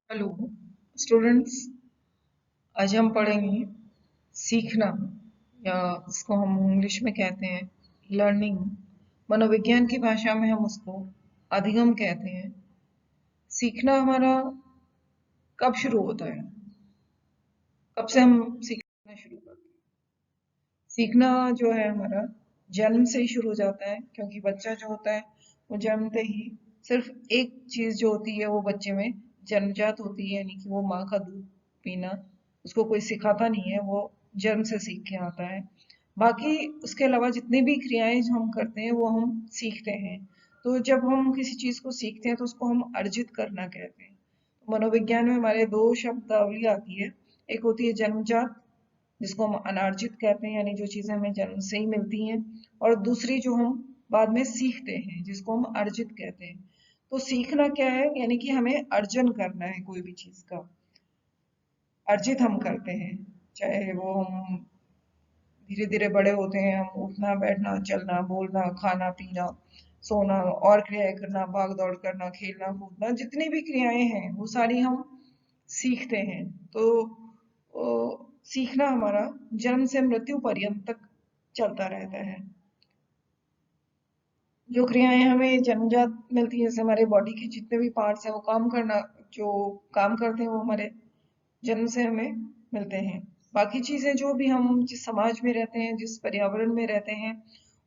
Hello students. आज हम पढ़ेंगे सीखना, या इसको हम इंग्लिश में कहते हैं लर्निंग। मनोविज्ञान की भाषा में हम उसको अधिगम कहते हैं। सीखना हमारा कब शुरू होता है? कब से हम सीखना शुरू करते हैं? सीखना जो है हमारा जन्म से ही शुरू हो जाता है, क्योंकि बच्चा जो होता है वो जन्मते ही सिर्फ एक चीज जो होती है वो बच्चे में जन्मजात होती है, यानी कि वो माँ का दूध पीना। उसको कोई सिखाता नहीं है, वो जन्म से सीख के आता है। बाकी उसके अलावा जितनी भी क्रियाएं जो हम करते हैं वो हम सीखते हैं। तो जब हम किसी चीज को सीखते हैं तो उसको हम अर्जित करना कहते हैं। मनोविज्ञान में हमारे दो शब्दावली आती है। एक होती है जन्मजात, जिसको हम अनार्जित कहते हैं, यानी जो चीजें हमें जन्म से ही मिलती हैं। और दूसरी जो हम बाद में सीखते हैं, जिसको हम अर्जित कहते हैं। तो सीखना क्या है? यानी कि हमें अर्जन करना है कोई भी चीज का। अर्जित हम करते हैं, चाहे वो हम धीरे धीरे बड़े होते हैं, हम उठना बैठना चलना बोलना खाना पीना सोना और क्रियाएं करना, भाग दौड़ करना, खेलना कूदना, जितनी भी क्रियाएं हैं वो सारी हम सीखते हैं। तो सीखना हमारा जन्म से मृत्यु पर्यंत तक चलता रहता है। जो क्रियाएं हमें जन्मजात मिलती है, जैसे हमारे बॉडी के जितने भी पार्ट्स हैं वो काम करना, जो काम करते हैं वो हमारे जन्म से हमें मिलते हैं। बाकी चीजें जो भी हम जिस समाज में रहते हैं, जिस पर्यावरण में रहते हैं,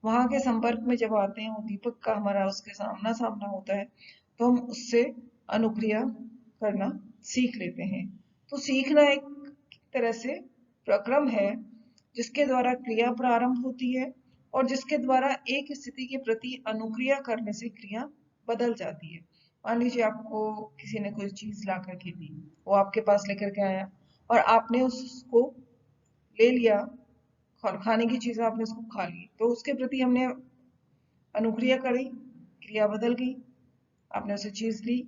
वहां के संपर्क में जब आते हैं, दीपक का हमारा उसके सामना सामना होता है, तो हम उससे अनुक्रिया करना सीख लेते हैं। तो सीखना एक तरह से प्रक्रम है जिसके द्वारा क्रिया प्रारंभ होती है, और जिसके द्वारा एक स्थिति के प्रति अनुक्रिया करने से क्रिया बदल जाती है। मान लीजिए आपको किसी ने कोई चीज ला करके दी, वो आपके पास लेकर के आया और आपने उसको ले लिया, और खाने की चीज आपने उसको खा ली, तो उसके प्रति हमने अनुक्रिया करी, क्रिया बदल गई। आपने उसे चीज ली,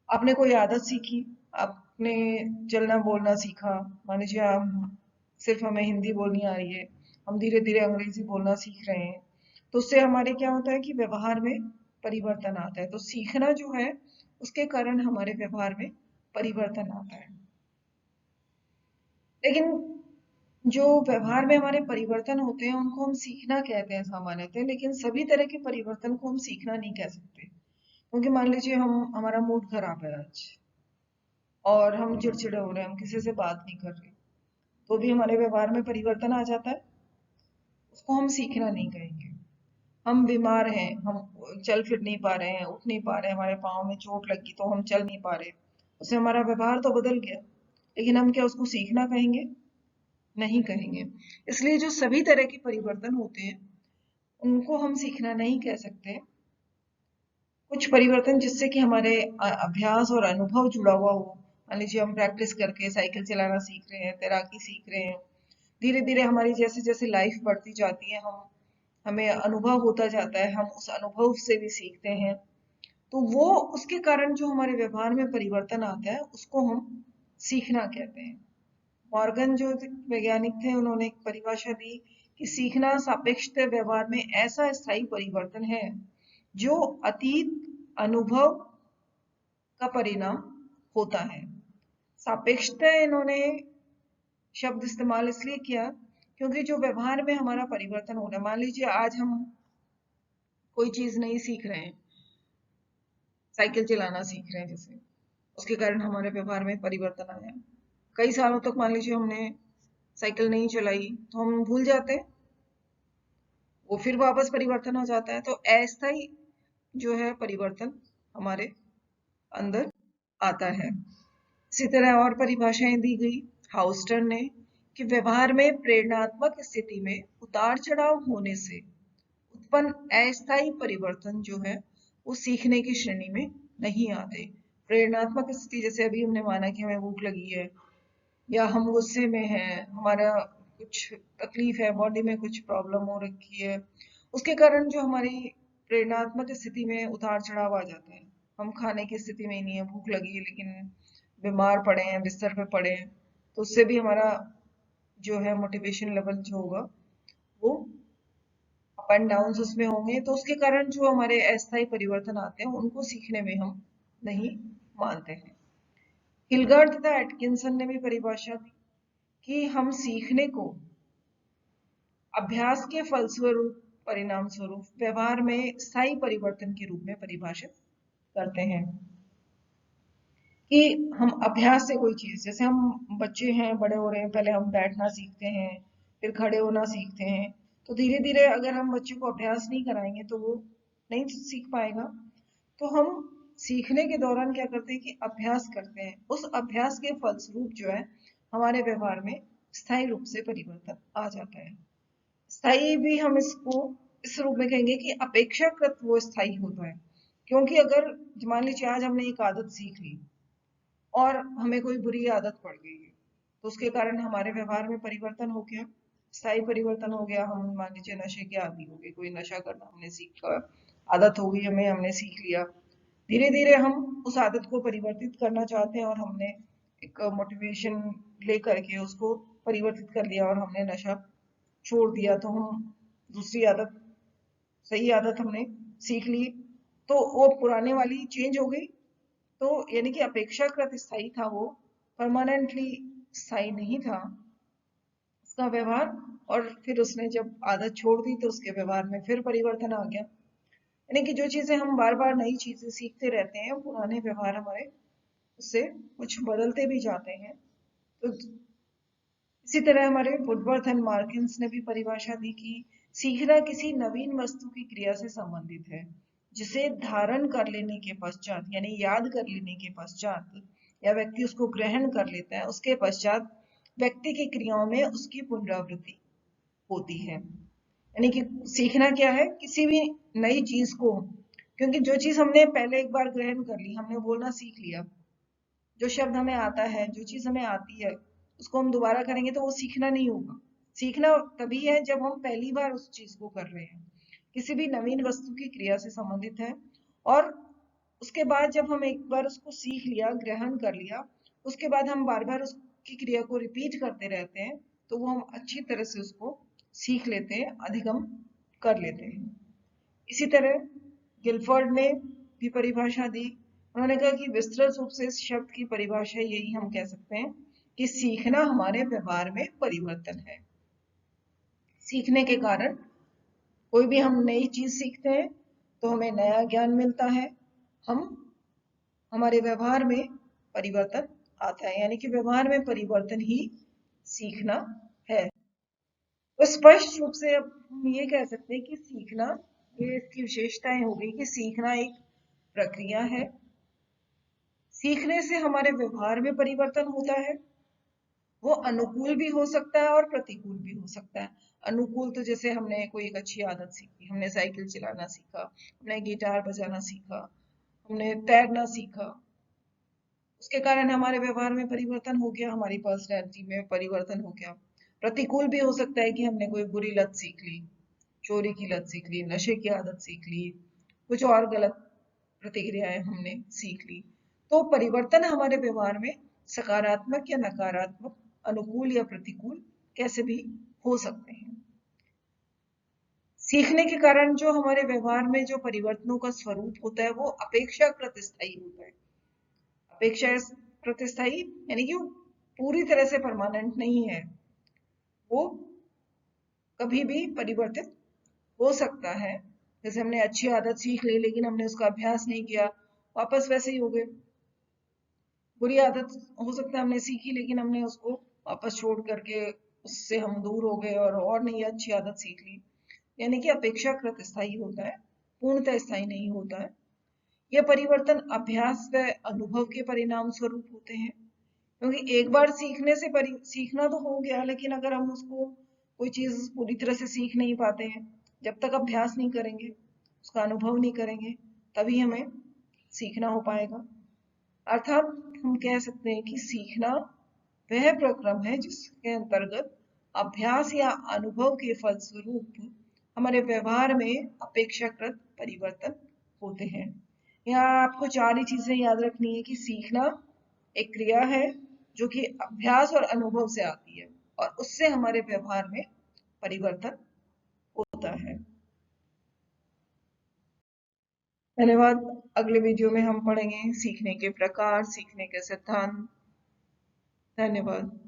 आपने कोई आदत सीखी, आपने चलना बोलना सीखा। मान लीजिए हम सिर्फ हमें हिंदी बोलनी आ रही है, हम धीरे धीरे अंग्रेजी बोलना सीख रहे हैं, तो उससे हमारे क्या होता है कि व्यवहार में परिवर्तन आता है। तो सीखना जो है उसके कारण हमारे व्यवहार में परिवर्तन आता है। लेकिन जो व्यवहार में हमारे परिवर्तन होते हैं उनको हम सीखना कहते हैं सामान्यतः, लेकिन सभी तरह के परिवर्तन को हम सीखना नहीं कह सकते। क्योंकि मान लीजिए हम हमारा मूड खराब है आज, और हम चिड़चिड़े हो रहे हैं, हम किसी से बात नहीं कर रहे, तो भी हमारे व्यवहार में परिवर्तन आ जाता है। उसको हम सीखना नहीं कहेंगे। हम बीमार हैं, हम चल फिर नहीं पा रहे हैं, उठ नहीं पा रहे हैं, हमारे पाँव में चोट लगी तो हम चल नहीं पा रहे, उससे हमारा व्यवहार तो बदल गया, लेकिन हम क्या उसको सीखना कहेंगे? नहीं कहेंगे। इसलिए जो सभी तरह के परिवर्तन होते हैं उनको हम सीखना नहीं कह सकते। कुछ परिवर्तन जिससे कि हमारे अभ्यास और अनुभव जुड़ा हुआ हो, मान लीजिए हम प्रैक्टिस करके साइकिल चलाना सीख रहे हैं, तैराकी सीख रहे हैं, धीरे धीरे हमारी जैसे जैसे लाइफ बढ़ती जाती है, हम हमें अनुभव होता जाता है, हम उस अनुभव से भी सीखते हैं। तो वो उसके कारण जो हमारे व्यवहार में परिवर्तन आता है उसको हम सीखना कहते हैं। मॉर्गन जो वैज्ञानिक थे उन्होंने एक परिभाषा दी कि सीखना सापेक्षता व्यवहार में ऐसा स्थायी परिवर्तन है जो अतीत अनुभव का परिणाम होता है। सापेक्षता इन्होंने शब्द इस्तेमाल इसलिए किया क्योंकि जो व्यवहार में हमारा परिवर्तन हो रहा है, मान लीजिए आज हम कोई चीज नहीं सीख रहे हैं, साइकिल चलाना सीख रहे हैं जैसे, उसके कारण हमारे व्यवहार में परिवर्तन आया। कई सालों तक मान लीजिए हमने साइकिल नहीं चलाई तो हम भूल जाते हैं, वो फिर वापस परिवर्तन हो जाता है। तो अस्थायी जो है परिवर्तन हमारे अंदर आता है। इसी तरह और परिभाषाएं दी गई हाउस्टन ने कि व्यवहार में प्रेरणात्मक स्थिति में उतार चढ़ाव होने से उत्पन्न अस्थायी परिवर्तन जो है वो सीखने की श्रेणी में नहीं आते। प्रेरणात्मक स्थिति जैसे अभी हमने माना कि हमें भूख लगी है, या हम गुस्से में हैं, हमारा कुछ तकलीफ है, बॉडी में कुछ प्रॉब्लम हो रखी है, उसके कारण जो हमारी प्रेरणात्मक स्थिति में उतार चढ़ाव आ जाता है। हम खाने की स्थिति में ही नहीं है, भूख लगी है लेकिन बीमार पड़े हैं, बिस्तर पे पड़े हैं, तो उससे भी हमारा जो है मोटिवेशन लेवल जो होगा वो अप एंड डाउन उसमें होंगे। तो उसके कारण जो हमारे अस्थायी परिवर्तन आते हैं उनको सीखने में हम नहीं मानते हैं। हिलगार्ड तथा एटकिंसन ने भी परिभाषा दी कि हम सीखने को अभ्यास के फलस्वरूप परिणाम स्वरूप व्यवहार में स्थायी परिवर्तन के रूप में परिभाषित करते हैं। कि हम अभ्यास से कोई चीज, जैसे हम बच्चे हैं, बड़े हो रहे हैं, पहले हम बैठना सीखते हैं, फिर खड़े होना सीखते हैं, तो धीरे धीरे अगर हम बच्चे को अभ्यास नहीं कराएंगे तो वो नहीं सीख पाएगा। तो हम सीखने के दौरान क्या करते हैं कि अभ्यास करते हैं, उस अभ्यास के फलस्वरूप जो है हमारे व्यवहार में स्थायी रूप से परिवर्तन आ जाता है। स्थायी भी हम इसको इस रूप में कहेंगे कि अपेक्षाकृत वो स्थायी होता है। क्योंकि अगर मान लीजिए आज हमने एक आदत सीख ली और हमें कोई बुरी आदत पड़ गई है, तो उसके कारण हमारे व्यवहार में परिवर्तन हो गया, स्थायी परिवर्तन हो गया। हम मान लीजिए नशे के आदी हो गए, कोई नशा करना हमने सीखा, आदत हो गई हमें, हमने सीख लिया। धीरे धीरे हम उस आदत को परिवर्तित करना चाहते हैं और हमने एक मोटिवेशन लेकर के उसको परिवर्तित कर लिया और हमने नशा छोड़ दिया, तो हम दूसरी आदत, सही आदत हमने सीख ली, तो वो पुराने वाली चेंज हो गई। तो यानी कि अपेक्षाकृत स्थायी था वो, परमानेंटली स्थायी नहीं था उसका व्यवहार। और फिर उसने जब आदत छोड़ दी तो उसके व्यवहार में फिर परिवर्तन आ गया। यानी कि जो चीजें हम बार बार नई चीजें सीखते रहते हैं, पुराने व्यवहार हमारे उससे कुछ बदलते भी जाते हैं। तो इसी तरह हमारे वुडवर्थ एंड मार्किन्स ने भी परिभाषा दी कि सीखना किसी नवीन वस्तु की क्रिया से संबंधित है जिसे धारण कर लेने के पश्चात, यानी याद कर लेने के पश्चात, या व्यक्ति उसको ग्रहण कर लेता है, उसके पश्चात व्यक्ति की क्रियाओं में उसकी पुनरावृत्ति होती है। यानी कि सीखना क्या है, किसी भी नई चीज को, क्योंकि जो चीज हमने पहले एक बार ग्रहण कर ली, हमने बोलना सीख लिया, जो शब्द हमें आता है, जो चीज हमें आती है, उसको हम दोबारा करेंगे तो वो सीखना नहीं होगा। सीखना तभी है जब हम पहली बार उस चीज को कर रहे हैं, किसी भी नवीन वस्तु की क्रिया से संबंधित है। और उसके बाद जब हम एक बार उसको सीख लिया, ग्रहण कर लिया, उसके बाद हम बार बार उसकी क्रिया को रिपीट करते रहते हैं, तो वो हम अच्छी तरह से उसको सीख लेते हैं, अधिगम कर लेते हैं। इसी तरह गिलफोर्ड ने भी परिभाषा दी। उन्होंने कहा कि विस्तृत रूप से इस शब्द की परिभाषा यही हम कह सकते हैं कि सीखना हमारे व्यवहार में परिवर्तन है। सीखने के कारण कोई भी हम नई चीज सीखते हैं तो हमें नया ज्ञान मिलता है, हम हमारे व्यवहार में परिवर्तन आता है, यानी कि व्यवहार में परिवर्तन ही सीखना है। तो स्पष्ट रूप से अब हम ये कह सकते हैं कि सीखना, ये इसकी विशेषताएं हो गई कि सीखना एक प्रक्रिया है। सीखने से हमारे व्यवहार में परिवर्तन होता है। वो अनुकूल भी हो सकता है और प्रतिकूल भी हो सकता है। अनुकूल तो जैसे हमने कोई एक अच्छी आदत सीखी, हमने साइकिल चलाना सीखा, हमने गिटार बजाना सीखा, हमने तैरना सीखा, उसके कारण हमारे व्यवहार में परिवर्तन हो गया, हमारी पर्सनैलिटी में परिवर्तन हो गया। प्रतिकूल भी हो सकता है कि हमने कोई बुरी लत सीख ली, चोरी की लत सीख ली, नशे की आदत सीख ली, कुछ और गलत प्रतिक्रियाएं हमने सीख ली। तो परिवर्तन हमारे व्यवहार में सकारात्मक या नकारात्मक, अनुकूल या प्रतिकूल कैसे भी हो सकते हैं। सीखने के कारण जो हमारे व्यवहार में जो परिवर्तनों का स्वरूप होता है वो अपेक्षाकृत स्थायी होता है। अपेक्षाकृत स्थायी यानी कि वो पूरी तरह से परमानेंट नहीं है, वो कभी भी परिवर्तित हो सकता है। जैसे हमने अच्छी आदत सीख ली लेकिन हमने उसका अभ्यास नहीं किया, वापस वैसे ही हो गए। बुरी आदत हो सकता है हमने सीखी लेकिन हमने उसको वापस छोड़ करके उससे हम दूर हो गए और नई अच्छी आदत सीख ली। यानी कि अपेक्षाकृत स्थायी होता है, पूर्णतः स्थायी नहीं होता है। यह परिवर्तन अभ्यास व अनुभव के परिणाम स्वरूप होते हैं। क्योंकि एक बार सीखने से सीखना तो हो गया, लेकिन अगर हम उसको कोई चीज पूरी तरह से सीख नहीं पाते हैं, जब तक अभ्यास नहीं करेंगे, उसका अनुभव नहीं करेंगे, तभी हमें सीखना हो पाएगा। अर्थात हम कह सकते हैं कि सीखना वह प्रक्रम है जिसके अंतर्गत अभ्यास या अनुभव के फलस्वरूप हमारे व्यवहार में अपेक्षाकृत परिवर्तन होते हैं। यहाँ आपको 4 ही चीजें याद रखनी है कि सीखना एक क्रिया है जो कि अभ्यास और अनुभव से आती है और उससे हमारे व्यवहार में परिवर्तन होता है। धन्यवाद। अगले वीडियो में हम पढ़ेंगे सीखने के प्रकार, सीखने के सिद्धांत। धन्यवाद।